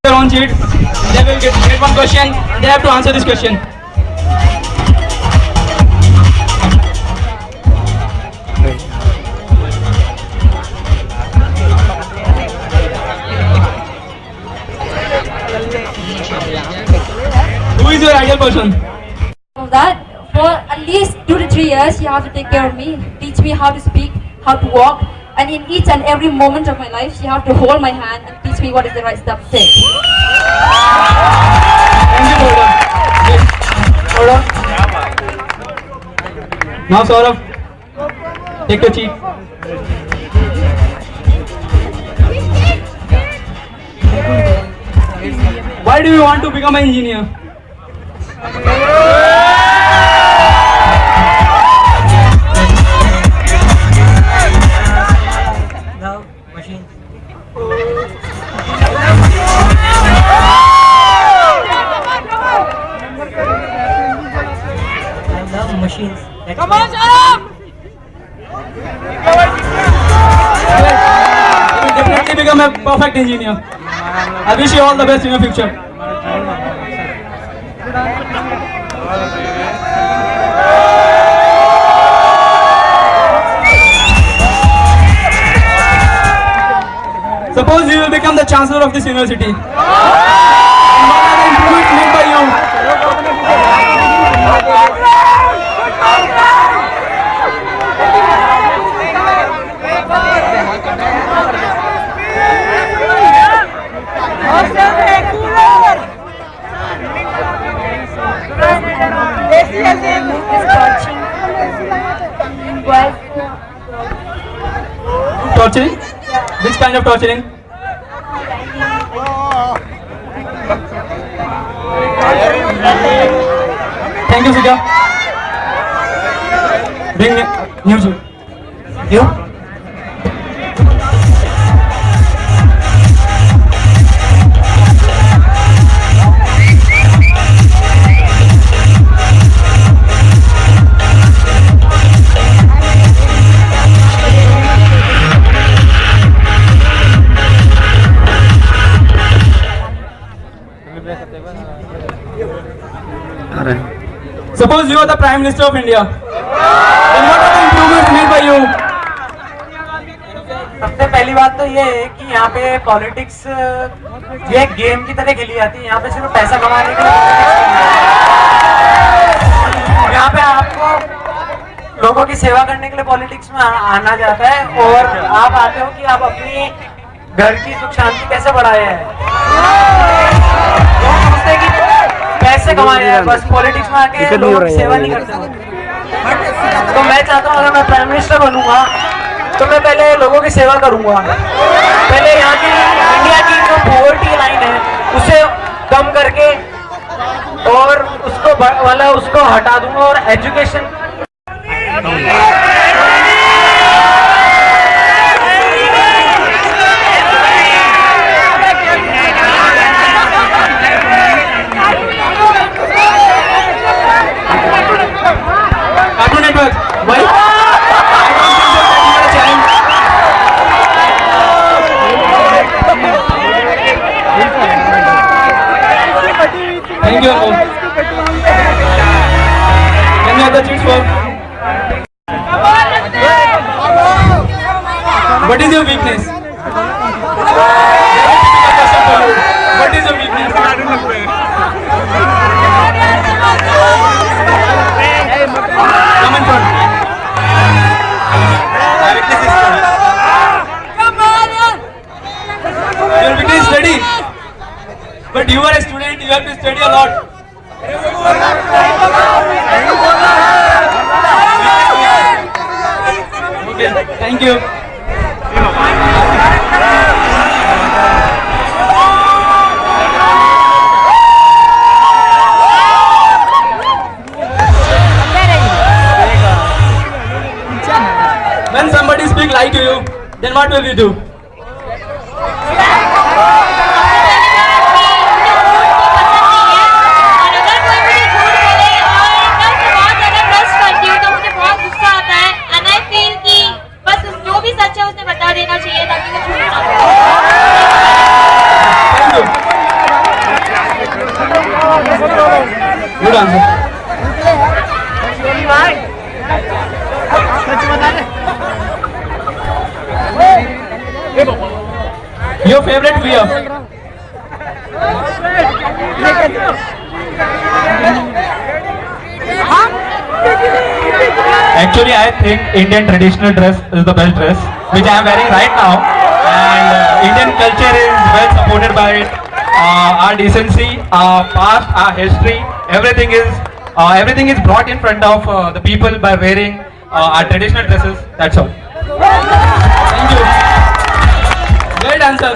Their own sheet. They will get one question. They have to answer this question. Who is your ideal person? Of that, for at least 2 to 3 years, you have to take care of me, teach me how to speak, how to walk, and in each and every moment of my life, you have to hold my hand and teach me what is the right step to take. Thank you, Saurav. Yes. Saurav. Now, Saurav, take your seat. Why do you want to become an engineer? Love machines. I love machines. Come on, You will definitely become a perfect engineer. I wish you all the best in your future. Suppose you will become the chancellor of this university. And what are the improvements made by you? Torturing? Which kind of torturing? Thank you, Sika. Bring news. You? Suppose you are the Prime Minister of India. Then what are the improvements made by you? सबसे पहली बात तो ये है कि यहाँ पे politics ये एक गेम की तरह खेली जाती है। यहाँ पे सिर्फ पैसा कमाने के लिए यहाँ पे आपको लोगों की सेवा करने के लिए पॉलिटिक्स में आना जाता है और आप आते हो कि आप अपनी घर की सुख शांति कैसे बढ़ाए हैं। लोग सोचते हैं कि पैसे कमाए हैं, बस पॉलिटिक्स में आके लोगों की सेवा नहीं करते। तो मैं चाहता हूँ अगर मैं प्राइम मिनिस्टर बनूंगा तो मैं पहले लोगों की सेवा करूंगा। पहले यहाँ की इंडिया की जो पॉवर्टी लाइन है उसे कम करके और उसको हटा दूंगा और education Cartoon Network. Why? Thank you, Amol. Can we have the cheers for? What is your weakness? What is your weakness? Come in front. My weakness is study. Your weakness is study. But you are a student, you have to study a lot. Okay, thank you. When somebody speak lie to you, then what will you do? And I feel कि Your favorite wear? Actually, I think Indian traditional dress is the best dress, which I am wearing right now. And Indian culture is well supported by it. Our decency, our past, our history, everything is brought in front of the people by wearing our traditional dresses. That's all. Thank you. Great answer.